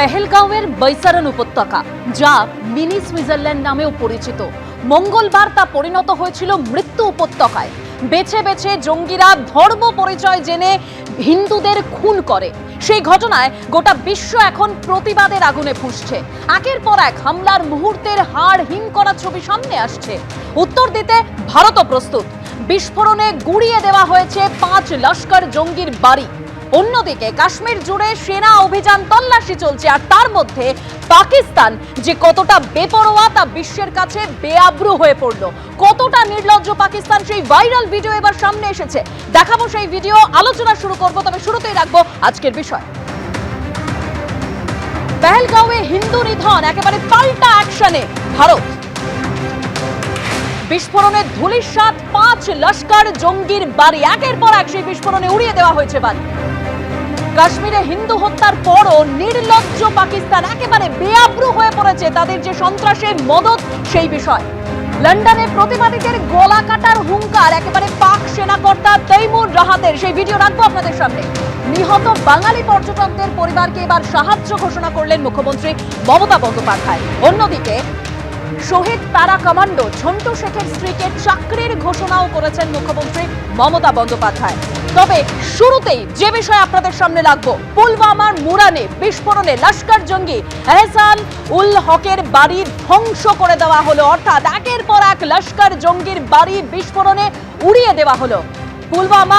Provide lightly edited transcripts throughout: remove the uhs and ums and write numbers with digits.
পেহেলগাঁওয়ের বৈসারন উপত্যকা, যা mini Switzerland নামেও পরিচিত, মঙ্গলবার তা পরিণত হয়েছিল মৃত্যু উপত্যকায়। বেছে বেছে জঙ্গিরা ধর্ম পরিচয় জেনে হিন্দুদের খুন করে। সেই ঘটনায় গোটা বিশ্ব এখন প্রতিবাদের আগুনে ফুঁসছে। একের পর এক হামলার মুহূর্তের হাড় হিম করা ছবি সামনে আসছে। উত্তর দিতে ভারতও প্রস্তুত। বিস্ফোরণে গুড়িয়ে দেওয়া হয়েছে 5 লস্কর জঙ্গির বাড়ি। অন্যদিকে কাশ্মীর জুড়ে সেনা অভিযান তল্লাশি চলছে, আর তার মধ্যে পাকিস্তান যে কতটা বেপরোয়া তা বিশ্বের কাছে বেআব্রু হয়ে পড়লো। কতটা নির্লজ্জ পাকিস্তান, সেই ভাইরাল ভিডিও এবার সামনে এসেছে। দেখাবো সেই ভিডিও, আলোচনা শুরু করব, তবে শুরুতেই রাখবো আজকের বিষয়। পেহেলগাঁওয়ে হিন্দু নিধন, একেবারে পাল্টা অ্যাকশনে ভারত। বিস্ফোরণে ধূলিসাৎ 5 লস্কর জঙ্গির বাড়ি। একের পর এক সেই বিস্ফোরণে উড়িয়ে দেওয়া হয়েছে বাড়ি। কাশ্মীরে হিন্দু হত্যার পরও নির্লজ্জ পাকিস্তান একেবারে বেআব্রু হয়ে পড়েছে তাদের যে সন্ত্রাসের মদত সেই বিষয়। লন্ডনে প্রতিবাদীদের গলা কাটার হুঙ্কার একেবারে পাক সেনাকর্তা তৈমুর রাহাতের, সেই ভিডিও রাখবো আপনাদের সামনে। নিহত বাঙালি পর্যটকদের পরিবারকে এবার সাহায্য ঘোষণা করলেন মুখ্যমন্ত্রী মমতা বন্দ্যোপাধ্যায়। অন্যদিকে শহীদ প্যারা কমান্ডো ঝন্টু শেখের স্ত্রীকে চাকরির ঘোষণাও করেছেন মুখ্যমন্ত্রী মমতা বন্দ্যোপাধ্যায়। তবে শুরুতেই যে বিষয় আপনাদের সামনে রাখবো, পুলওয়ামার মুরানে বিস্ফোরণে লস্কর জঙ্গি এহসান উল হকের বাড়ি ধ্বংস করে দেওয়া হলো। অর্থাৎ একের পর এক লস্কর জঙ্গির বাড়ি বিস্ফোরণে উড়িয়ে দেওয়া হলো। পুলওয়ামা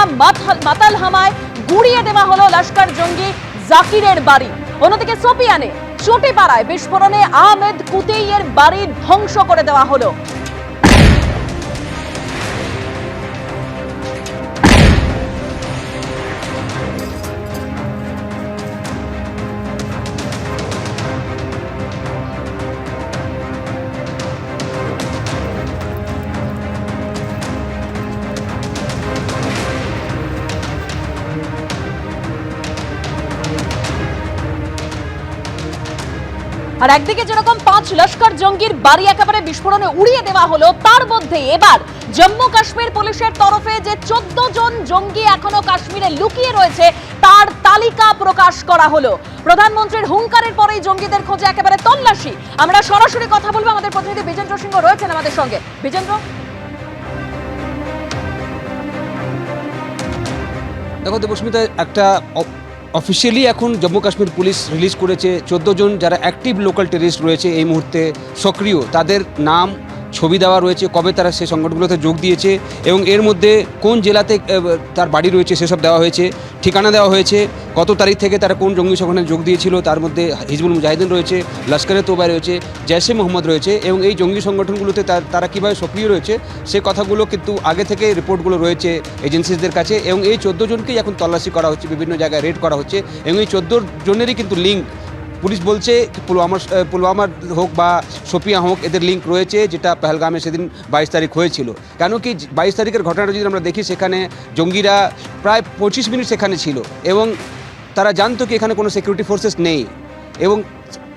মাতালহামায় গুড়িয়ে দেওয়া হলো লস্কর জঙ্গি জাকিরের বাড়ি। অন্যদিকে সোপিয়ানে চটিপাড়ায় বিস্ফোরণে আহমেদ কুতেইয়ের বাড়ি ধ্বংস করে দেওয়া হলো। আর একদিকে যেরকম 5 লস্কর জঙ্গির বাড়ি একেবারে বিস্ফোরণে উড়িয়ে দেওয়া হলো, তার মধ্যে এবার জম্মু কাশ্মীর পুলিশের তরফে যে 14 জন জঙ্গি এখনো কাশ্মীরে লুকিয়ে রয়েছে তার তালিকা প্রকাশ করা হলো। প্রধানমন্ত্রীর হুঙ্কারের পরেই জঙ্গিদের খোঁজে একেবারে তল্লাশি। আমরা সরাসরি কথা বলবো, আমাদের প্রতিনিধি বিজেন্দ্র সিংহ রয়েছেন আমাদের সঙ্গে। বিজেন্দ্র, দেখো দেবস্মিতা, একটা অফিসিয়ালি এখন জম্মু কাশ্মীর পুলিশ রিলিজ করেছে 14 জন যারা অ্যাক্টিভ লোকাল টেররিস্ট রয়েছে, এই মুহূর্তে সক্রিয়, তাদের নাম ছবি দেওয়া রয়েছে, কবে তারা সেই সংগঠনগুলোতে যোগ দিয়েছে এবং এর মধ্যে কোন জেলাতে তার বাড়ি রয়েছে সেসব দেওয়া হয়েছে, ঠিকানা দেওয়া হয়েছে, কত তারিখ থেকে তারা কোন জঙ্গি সংগঠনে যোগ দিয়েছিল। তার মধ্যে হিজবুল মুজাহিদিন রয়েছে, লস্করে তোবা রয়েছে, জৈশে মোহাম্মদ রয়েছে এবং এই জঙ্গি সংগঠনগুলোতে তারা কীভাবে সক্রিয় রয়েছে সে কথাগুলো কিন্তু আগে থেকে রিপোর্টগুলো রয়েছে এজেন্সিসদের কাছে এবং এই 14 জনকেই এখন তল্লাশি করা হচ্ছে, বিভিন্ন জায়গায় রেড করা হচ্ছে এবং এই 14 জনেরই কিন্তু লিঙ্ক পুলিশ বলছে পুলওয়ামার হোক বা শোপিয়াঁ হোক, এদের লিঙ্ক রয়েছে, যেটা পেহেলগামে সেদিন 22 তারিখ হয়েছিল। কেন কি 22 তারিখের ঘটনাটা যদি আমরা দেখি, সেখানে জঙ্গিরা প্রায় 25 মিনিট সেখানে ছিল এবং তারা জানতো কি এখানে কোনো সিকিউরিটি ফোর্সেস নেই এবং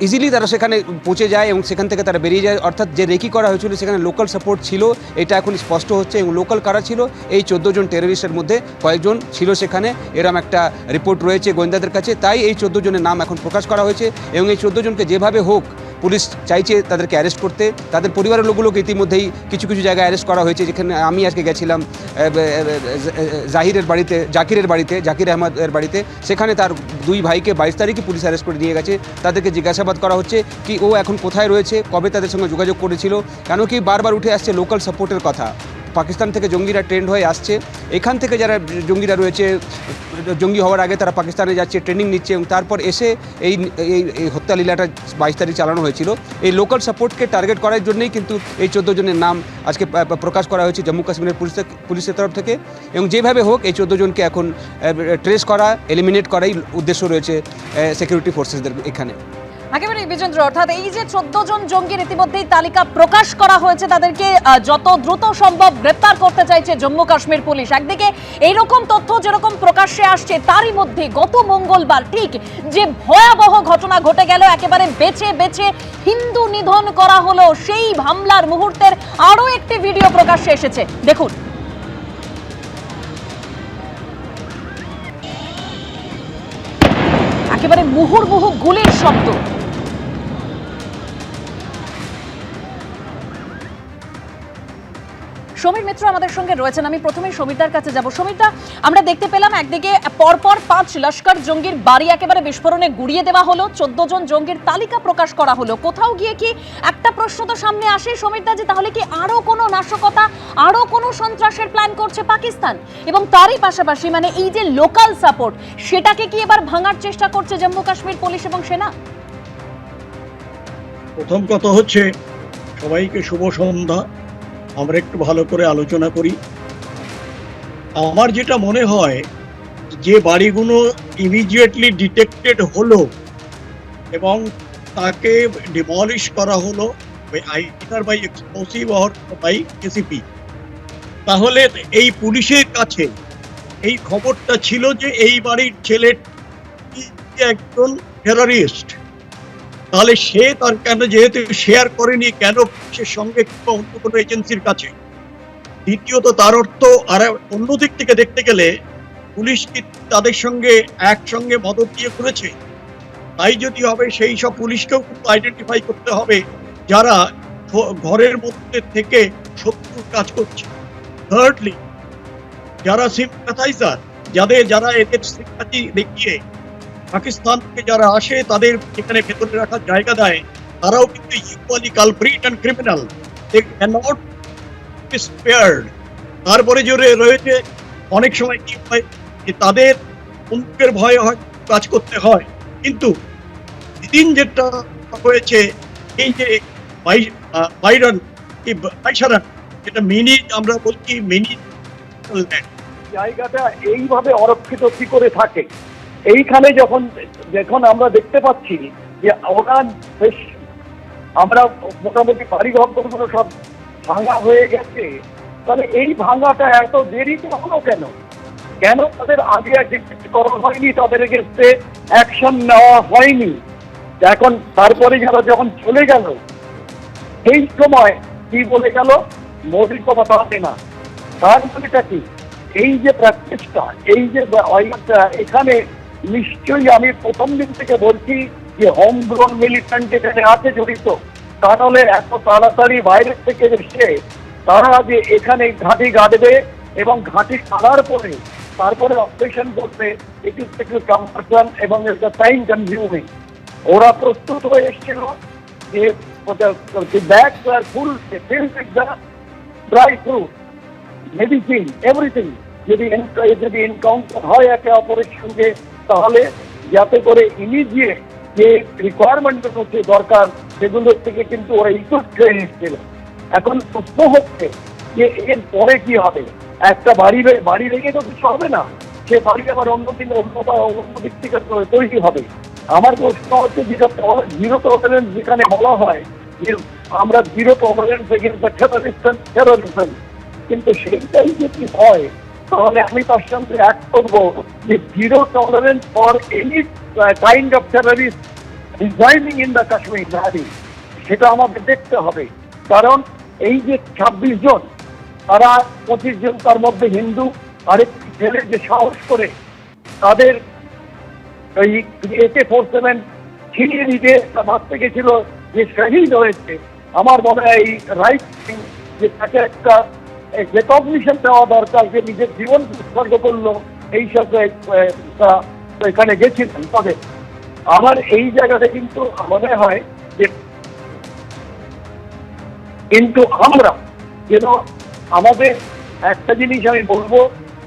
ইজিলি তারা সেখানে পৌঁছে যায় এবং সেখান থেকে তারা বেরিয়ে যায়। অর্থাৎ যে রেকি করা হয়েছিল সেখানে লোকাল সাপোর্ট ছিল, এটা এখন স্পষ্ট হচ্ছে। এবং লোকাল কারা ছিল, এই 14 জন টেররিস্টের মধ্যে কয়েকজন ছিল সেখানে, এরম একটা রিপোর্ট রয়েছে গোয়েন্দাদের কাছে। তাই এই 14 জনের নাম এখন প্রকাশ করা হয়েছে এবং এই 14 জনকে যেভাবে হোক পুলিশ চাইছে তাদেরকে অ্যারেস্ট করতে। তাদের পরিবারের লোকগুলোকে ইতিমধ্যেই কিছু কিছু জায়গায় অ্যারেস্ট করা হয়েছে। যেখানে আমি আজকে গেছিলাম জাকিরের বাড়িতে, জাকির আহমদের বাড়িতে, সেখানে তার 2 ভাইকে 22 তারিখে পুলিশ অ্যারেস্ট করে নিয়ে গেছে। তাদেরকে জিজ্ঞাসাবাদ করা হচ্ছে কি ও এখন কোথায় রয়েছে, কবে তাদের সঙ্গে যোগাযোগ করেছিল। কেন কি বারবার উঠে আসছে লোকাল সাপোর্টের কথা। পাকিস্তান থেকে জঙ্গিরা ট্রেন্ড হয়ে আসছে, এখান থেকে যারা জঙ্গিরা রয়েছে জঙ্গি হওয়ার আগে তারা পাকিস্তানে যাচ্ছে, ট্রেনিং নিচ্ছে এবং তারপর এসে এই হত্যা লীলাটা 22 তারিখ চালানো হয়েছিল। এই লোকাল সাপোর্টকে টার্গেট করার জন্যই কিন্তু এই 14 জনের নাম আজকে প্রকাশ করা হয়েছে জম্মু কাশ্মীরের পুলিশের তরফ থেকে এবং যেভাবে হোক এই 14 জনকে এখন ট্রেস করা, এলিমিনেট করাই উদ্দেশ্য রয়েছে সিকিউরিটি ফোর্সেসদের এখানে। একেবারে বিজেন্দ্র, অর্থাৎ এই যে 14 জন জঙ্গির ইতিমধ্যেই তালিকা প্রকাশ করা হয়েছে, তাদেরকে যত দ্রুত সম্ভব গ্রেপ্তার করতে চাইছে জম্মু কাশ্মীর পুলিশ। একদিকে এইরকম তথ্য যেরকম প্রকাশ্যে আসছে, তারই মধ্যে গত মঙ্গলবার ঠিক যে ভয়াবহ ঘটনা ঘটে গেল, একেবারে বেছে বেছে হিন্দু নিধন করা হলো, সেই হামলার মুহূর্তের আরো একটি ভিডিও প্রকাশ্যে এসেছে, দেখুন। একেবারে মুহুর্মুহু গুলির শব্দ। সমীর মিত্র আমাদের সঙ্গে রয়েছেন, আমি প্রথমেই সমীরদার কাছে যাব। সমীরদা, আমরা দেখতে পেলাম একদিকে পরপর 5 লস্কর জঙ্গির বাড়ি একেবারে বিস্ফোরণে গুড়িয়ে দেওয়া হলো, 14 জন জঙ্গির তালিকা প্রকাশ করা হলো। কোথাও গিয়ে কি একটা প্রশ্ন তো সামনে আসে সমীরদা, যে তাহলে কি আরো কোনো নাশকতা, আরো কোনো সন্ত্রাসের প্ল্যান করছে পাকিস্তান? এবং তারই পাশাপাশি মানে এই যে লোকাল সাপোর্ট, সেটাকে কি এবার ভাঙার চেষ্টা করছে জম্মু কাশ্মীর পুলিশ এবং সেনা? প্রথম কথা হচ্ছে, সবাইকে শুভ সন্ধ্যা। আমরা একটু ভালো করে আলোচনা করি। আমার যেটা মনে হয়, যে বাড়িগুলো ইমিডিয়েটলি ডিটেক্টেড হলো এবং তাকে ডিমলিশ করা হলো either by explosive or by ACP, তাহলে এই পুলিশের কাছে এই খবরটা ছিল যে এই বাড়ির ছেলে একজন টেররিস্ট। তাহলে সে তার কেন, যেহেতু শেয়ার করেনি, কেন পুলিশের সঙ্গে কিংবা অন্য কোনো এজেন্সির কাছে? দ্বিতীয়ত, তার অর্থ আর অন্যদিক থেকে দেখতে গেলে পুলিশ কি তাদের সঙ্গে একসঙ্গে মদত দিয়ে করেছে? তাই যদি হবে, সেই সব পুলিশকেও কিন্তু আইডেন্টিফাই করতে হবে যারা ঘরের মধ্যে থেকে শত্রুর কাজ করছে। থার্ডলি, যারা সিম্প্যাথাইজার, যারা এদের সিম্প্যাথি দেখিয়ে পাকিস্তান থেকে যারা আসে তাদের এখানে ভেতরে রাখার জায়গা দেয়, তারাও কিন্তু equally culprit and criminal. They can not be spared. তারপরে যে রয়েছে, অনেক সময় কি হয় যে তাদের বন্দুকের ভয়ে হয় কাজ করতে হয়। কিন্তু দিন যেটা হয়েছে, এই যে বাইশারান, যেটা মিনি, আমরা বলছি মিনি জায়গাটা এইভাবে অরক্ষিত কি করে থাকে? এইখানে যখন আমরা দেখতে পাচ্ছি যে ওরা বেশ, আমরা মোটামুটি বাড়িঘরগুলো সব ভাঙা হয়ে গেছে, তাহলে এই ভাঙাটা এত দেরিতে হলো কেন? কেন তাদের আগে ডিটেক্ট করা হয়নি, তাদের এগেন্স্টে অ্যাকশন নেওয়া হয়নি? এখন তারপরে যারা যখন চলে গেল, এই সময় কি বলে গেল, মোদির কথা থাকে না। তার মানেটা কি? এই যে প্র্যাকটিসটা, এই যে এখানে নিশ্চয়ই আমি প্রথম দিন থেকে বলছি যে হোম গ্রোন মিলিটেন্ট এখানে আছে জড়িত। তাহলে এত তাড়াতাড়ি বাইরের থেকে এসে তারা যে এখানে ঘাঁটি গাড়বে এবং ঘাঁটি কাটার পরে তারপরে অপারেশন করবে, এটি একটু কম্পারশন এবং একটা টাইম কনজিউমিং। ওরা প্রস্তুত হয়ে এসেছিল যে bags are full filled the dry fruit, medicine, everything. যদি এনকাউন্টার হয় একে অপরের সঙ্গে, তাহলে যাতে করে ইমিডিয়েট যে রিকোয়ারমেন্ট হচ্ছে দরকার, সেগুলোর থেকে কিন্তু ওরা ইকুইপ হয়ে এসেছিল। এখন প্রশ্ন হচ্ছে যে এর পরে কি হবে? একটা বাড়ি রেখে তো কিছু হবে না, সে বাড়ি আবার অন্য দিক থেকে তৈরি হবে। আমার প্রশ্ন হচ্ছে, যেটা জিরো টলারেন্স যেখানে বলা হয় যে আমরা zero tolerance against the terrorism, কিন্তু সেইটাই যদি হয়, তাহলে আমি তার সঙ্গে অ্যাড করবো যে zero tolerance for any kind of terrorist resigning in the Kashmir valley. সেটা আমাদের দেখতে হবে। কারণ এই যে 26 জন, তারা 25 জন তার মধ্যে হিন্দু, আরেকটি ছেলে যে সাহস করে তাদের এই AK-47 ছিনিয়ে নিতে ভাবতে গেছিল, যে শহীদ হয়েছে। আমার মনে হয় এই রাইট থিং, যে তাকে একটা রেকগনিশন দেওয়া দরকার, যে নিজের জীবন উৎসর্গ করলো এই সাথে এখানে গেছিলেন। তবে আমার এই জায়গাটা কিন্তু মনে হয় যে, কিন্তু আমরা যেন আমাদের একটা জিনিস আমি বলবো,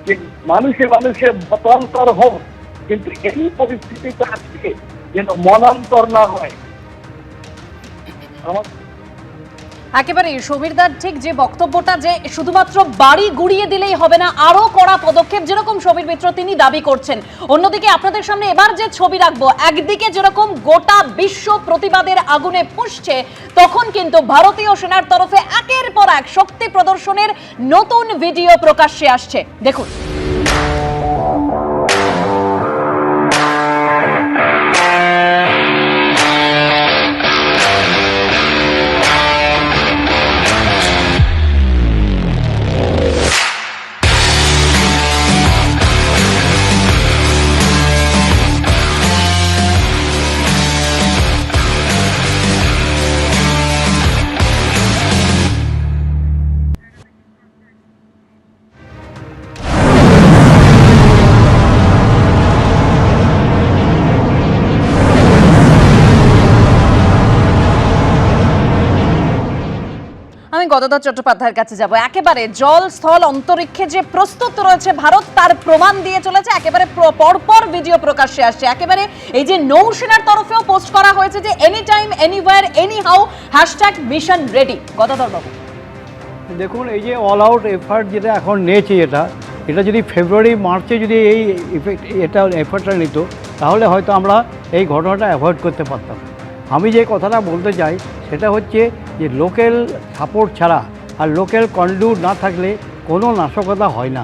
যে মানুষে মতান্তর হোক, কিন্তু এই পরিস্থিতিতে আজকে যেন মনান্তর না হয়। একেবারে সমীরদার ঠিক যে বক্তব্যটা, যে শুধুমাত্র বাড়ি গুড়িয়ে দিলেই হবে না, আরো কড়া পদক্ষেপ যেরকম সমীর মিত্র তিনি দাবি করছেন। অন্যদিকে আপনাদের সামনে এবার যে ছবি রাখবো, একদিকে যেরকম গোটা বিশ্ব প্রতিবাদের আগুনে পুষছে, তখন কিন্তু ভারতীয় সেনার তরফে একের পর এক শক্তি প্রদর্শনের নতুন ভিডিও প্রকাশ্যে আসছে। দেখুন। আমি গদাধর চট্টোপাধ্যায়ের কাছে যাব। একেবারে জল স্থল অন্তরিক্ষে যে প্রস্তুত রয়েছে ভারত, তার প্রমাণ দিয়ে চলেছে। একেবারে পরপর ভিডিও প্রকাশ্যে আসছে। একেবারে এই যে নৌসেনার তরফেও পোস্ট করা হয়েছে যে any time anywhere any how #mission ready. Gadadhar বাবু, দেখুন, এই যে অল আউট এফার্ট যেটা এখন নিয়েছে, এটা যদি ফেব্রুয়ারি মার্চে যদি এই এফার্টটা নিত, তাহলে হয়তো আমরা এই ঘটনাটা অ্যাভয়েড করতে পারতাম। আমি যে কথাটা বলতে চাই সেটা হচ্ছে যে লোকাল সাপোর্ট ছাড়া আর লোকাল কন্ডুট না থাকলে কোনো নাশকতা হয় না।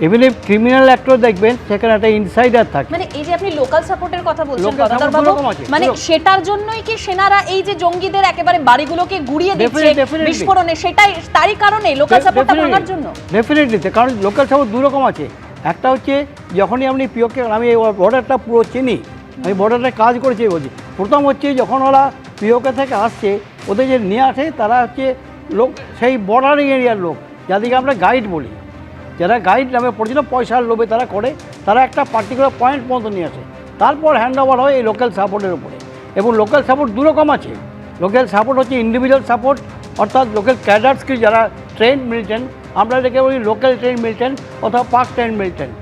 এমনি ক্রিমিনাল অ্যাক্টও দেখবেন সেখানে একটা ইনসাইডার থাকে। মানে এই যে আপনি লোকাল সাপোর্টের কথা বলছেন Local গদাধর support বাবু, দুরকম আছে। মানে সেটার জন্যই কি সেনারা এই যে জঙ্গিদের একেবারে বাড়িগুলোকে গুড়িয়ে দিচ্ছে Definitely. বিস্ফোরণে, সেটাই তারই কারণে লোকাল সাপোর্টটা ভাঙার জন্য? ডেফিনেটলি, কারণ লোকাল সাপোর্ট দুরকম আছে। একটা হচ্ছে যখনই আপনি পিওকে, আমি এই বর্ডারটা পুরো চিনি, আমি বর্ডারটা কাজ করেছি বলছি। প্রথম হচ্ছে যখন ওরা পিওকে থেকে আসছে, ওদের যে নিয়ে আসে তারা হচ্ছে লোক, সেই বর্ডারিং এরিয়ার লোক, যাদেরকে আমরা গাইড বলি, যারা গাইড নামে পড়ছিল, পয়সার লোভে তারা করে, তারা একটা পার্টিকুলার পয়েন্ট পর্যন্ত নিয়ে আসে, তারপর হ্যান্ড ওভার হয় এই লোকাল সাপোর্টের উপরে। এবং লোকাল সাপোর্ট দুরকম আছে। লোকাল সাপোর্ট হচ্ছে ইন্ডিভিজুয়াল সাপোর্ট, অর্থাৎ লোকাল ক্যাডার্সকে যারা ট্রেন মিলিটেন্ট, আমরা এটাকে বলি লোকাল ট্রেন মিলিটেন্ট অথবা পার্ক ট্রেন মিলিটেন্ট।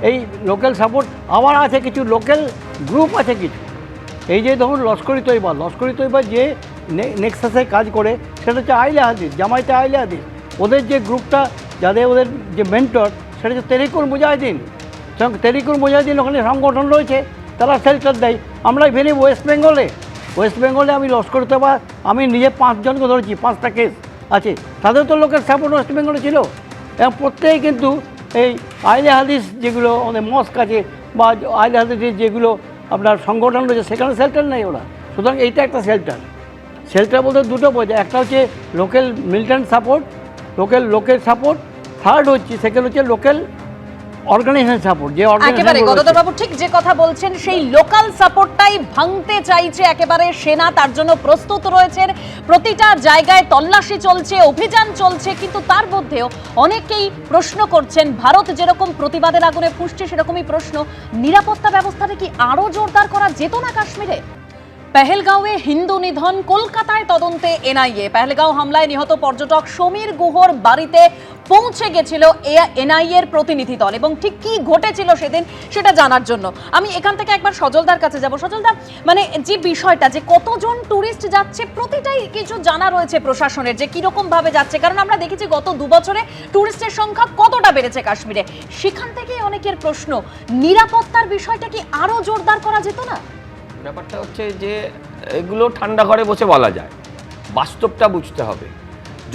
এই লোকাল সাপোর্ট আবার আছে, কিছু লোকাল গ্রুপ আছে কিছু। এই যে ধরুন লস্কর-ই তৈয়বা যে নেক্সাসে কাজ করে, সেটা হচ্ছে আহলে হাদিস, জামায়াতে আহলে হাদিস। ওদের যে গ্রুপটা, যাদের ওদের যে মেন্টর, সেটা হচ্ছে তেহরিকুল মুজাহিদিন। তেহরিকুল মুজাহিদিন ওখানে সংগঠন রয়েছে, তারা শেল্টার দেয়। আমরা ইভেন ওয়েস্ট বেঙ্গলে আমি লস্কর-ই তৈয়বা, আমি নিজে 5 জনকে ধরেছি, 5টা কেস আছে, তাদের তো লোকের সাপোর্ট ওয়েস্ট বেঙ্গলে ছিল। এবং প্রত্যেকেই কিন্তু এই আহলে হাদিস যেগুলো আমাদের মস্ক আছে বা আহলে হাদিসের যেগুলো আপনার সংগঠন রয়েছে, সেখানে শেল্টার নেই ওরা। সুতরাং এইটা একটা শেল্টার বলতে দুটো বোঝায়। একটা হচ্ছে local militant support, local support. Third হচ্ছে, সেকেন্ড হচ্ছে লোকাল অর্গানাইজেশন সাপোর্ট। যে একেবারে গদাধর বাবু ঠিক যে কথা বলছেন, সেই লোকাল সাপোর্টটাই ভাঙতে চাইছে একেবারে সেনা। তার জন্য প্রস্তুত রয়েছেন, প্রতিটা জায়গায় তল্লাশি চলছে, অভিযান চলছে। কিন্তু তার মধ্যেও অনেকেই প্রশ্ন করছেন, ভারত যেরকম প্রতিবাদের আগুনে ফুঁসছে, সেরকমই প্রশ্ন, নিরাপত্তা ব্যবস্থাটা কি আরো জোরদার করা যেত না কাশ্মীরে? পেহেলগাঁওয়ে হিন্দু নিধন, কলকাতায় তদন্তে এনআইএ। পেহেলগাঁও হামলায় নিহত পর্যটক সমীর গুহর বাড়িতে পৌঁছে গেছিল এনআইএর প্রতিনিধি দল, এবং ঠিক কি ঘটেছিল সেদিন সেটা জানার জন্য আমি এখান থেকে একবার সজলদার কাছে যাব। সজলদা, মানে যে বিষয়টা যে কতজন টুরিস্ট যাচ্ছে, প্রতিটাই কিছু জানা রয়েছে প্রশাসনের, যে কিরকম ভাবে যাচ্ছে। কারণ আমরা দেখেছি গত 2 বছরে টুরিস্টের সংখ্যা কতটা বেড়েছে কাশ্মীরে। সেখান থেকে অনেকের প্রশ্ন, নিরাপত্তার বিষয়টা কি আরো জোরদার করা যেত না? ব্যাপারটা হচ্ছে যে এগুলো ঠান্ডা ঘরে বসে বলা যায়, বাস্তবটা বুঝতে হবে।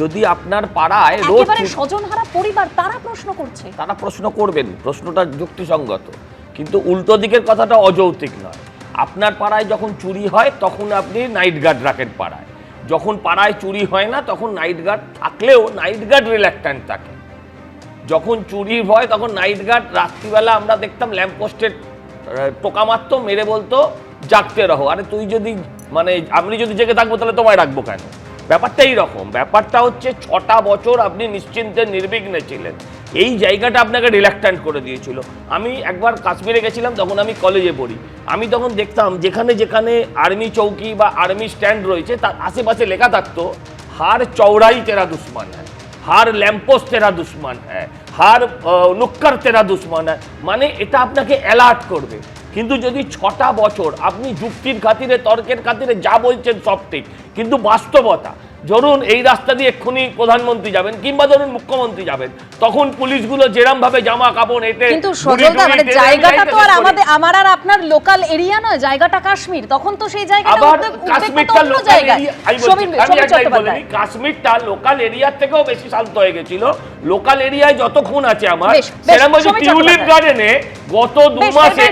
যদি আপনার পাড়ায় রোজ স্বজনহারা পরিবার, তারা প্রশ্ন করছে, তারা প্রশ্ন করবেন, প্রশ্নটা যুক্তিসঙ্গত, কিন্তু উল্টো দিকের কথাটা অযৌক্তিক নয়। আপনার পাড়ায় যখন চুরি হয় তখন আপনি নাইট গার্ড রাখেন পাড়ায়, যখন পাড়ায় চুরি হয় না তখন নাইট গার্ড থাকলেও নাইট গার্ড রিল্যাক্ট্যান্ট থাকে। যখন চুরি হয় তখন নাইট গার্ড রাত্রিবেলা আমরা দেখতাম ল্যাম্পপোস্টের টোকা মারতো, মেরে বলতো জাগতে রহো। আরে তুই যদি মানে আমি যদি জেগে থাকবো তাহলে তোমায় রাখবো কেন? ব্যাপারটা এইরকম। ব্যাপারটা হচ্ছে 6টা বছর আপনি নিশ্চিন্তে নির্বিঘ্নে ছিলেন, এই জায়গাটা আপনাকে রিল্যাক্ট্যান্ট করে দিয়েছিল। আমি একবার কাশ্মীরে গেছিলাম, তখন আমি কলেজে পড়ি। আমি তখন দেখতাম যেখানে যেখানে আর্মি চৌকি বা আর্মি স্ট্যান্ড রয়েছে তার আশেপাশে লেখা থাকতো, হার চৌড়াই তেরা দুশ্মন হ্যায়, হার ল্যাম্পোস্ট তেরা দুশ্মন হ্যায়, হার নুক্কর তেরা দুশ্মন হ্যায়। মানে এটা আপনাকে অ্যালার্ট করবে। কিন্তু যদি 6টা বছর আপনি যুক্তির খাতিরে, তর্কের খাতিরে যা বলছেন সব ঠিক, কিন্তু বাস্তবতা, ধরুন এই রাস্তা দিয়ে এক্ষুনি প্রধানমন্ত্রী যাবেন কিংবা ধরুন মুখ্যমন্ত্রী যাবেন, তখন পুলিশগুলো যেরকম ভাবে জামা কাপড় এতে, কিন্তু সজলদা মানে জায়গাটা তো আর আমার আর আপনার লোকাল এরিয়া নয়, জায়গাটা কাশ্মীর। তখন তো সেই জায়গাটা আবার কাশ্মীরটা লোকাল এরিয়া, কাশ্মীরটা লোকাল এরিয়ার থেকেও বেশি শান্ত হয়ে গেছিল। লোকাল এরিয়ায় যত খুন আছে আমার, সেরকম টিউলিপ গার্ডেনে গত 2 মাসে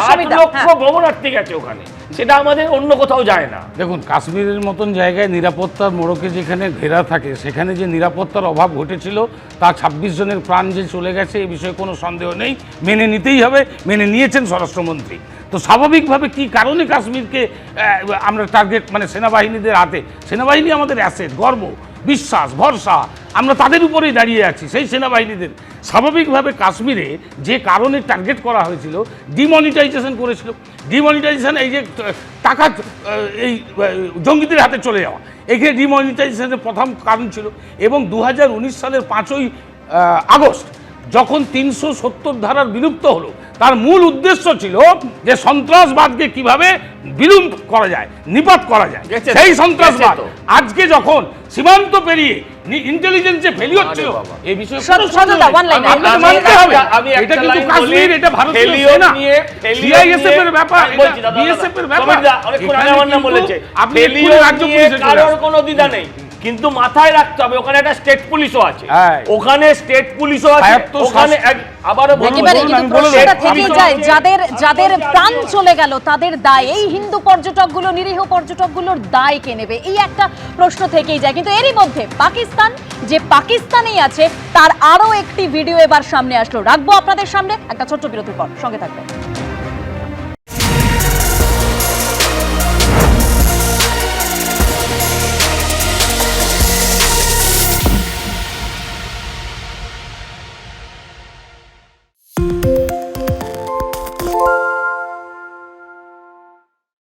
8 লক্ষ ভ্রমণার্থী গেছে ওখানে, সেটা আমাদের অন্য কোথাও যায় না। দেখুন, কাশ্মীরের মতন জায়গায় নিরাপত্তার মোড়কে যেখানে ঘেরা থাকে, সেখানে যে নিরাপত্তার অভাব ঘটেছিল, তার 26 জনের প্রাণ যে চলে গেছে এই বিষয়ে কোনো সন্দেহ নেই, মেনে নিতেই হবে, মেনে নিয়েছেন স্বরাষ্ট্রমন্ত্রী। তো স্বাভাবিকভাবে কি কারণে কাশ্মীরকে আমরা টার্গেট, মানে সেনাবাহিনীদের হাতে, সেনাবাহিনী আমাদের অ্যাসেট, গর্ব, বিশ্বাস, ভরসা, আমরা তাদের উপরেই দাঁড়িয়ে আছি, সেই সেনাবাহিনীদের স্বাভাবিকভাবে কাশ্মীরে যে কারণে টার্গেট করা হয়েছিল, ডিমনিটাইজেশন করেছিল। ডিমনিটাইজেশন এই যে টাকা এই জঙ্গিদের হাতে চলে যাওয়া, এখানে ডিমনিটাইজেশনের প্রথম কারণ ছিল। এবং 2019 সালের 5ই আগস্ট যখন 370 ধারার বিলুপ্ত হলো, তার মূল উদ্দেশ্য ছিল যে সন্ত্রাসবাদকে কিভাবে বিলুপ্ত করা যায়, নিপাত করা যায়। সেই সন্ত্রাসবাদ আজকে যখন সীমান্ত পেরিয়ে ইন্টেলিজেন্সে ফেলি হচ্ছিল, এই বিষয়ে সত্যতা one line, মানতে হবে। আমি একটা এটা কিন্তু লাইন কাশ্মীর, বলি, এটা ভারতীয় ফেলিওর সেনা, নিয়ে, সিআইএসএফ এর ব্যাপার, বলছি দাদা, বিএসএফ এর ব্যাপার। সমিতদা, অনেকক্ষণ আগে আমার নাম বলেছে, আপনি ফেলিওর রাজ্য নিয়ে পুলিশে কারোর কোনো দ্বিধা নেই, কিন্তু মাথায় রাখতে হবে ওখানে একটা স্টেট পুলিশও আছে, হ্যাঁ। ওখানে স্টেট পুলিশও আছে, স্বায়ত্ত ওখানে আবারও বলুন, একেবারে বলুন, কিন্তু আমি বলে প্রশ্নটা দেবো। থেকেই যায়, যাদের প্রাণ চলে গেল তাদের দায়, এই হিন্দু পর্যটকগুলো, নিরীহ পর্যটকগুলোর দায় কে নেবে, এই একটা প্রশ্ন থেকেই যায়। কিন্তু এরই মধ্যে পাকিস্তান, যে পাকিস্তানেই আছে, তার আরো একটি ভিডিও এবার সামনে আসলো, রাখবো আপনাদের সামনে একটা ছোট্ট বিরতির পর, সঙ্গে থাকবেন।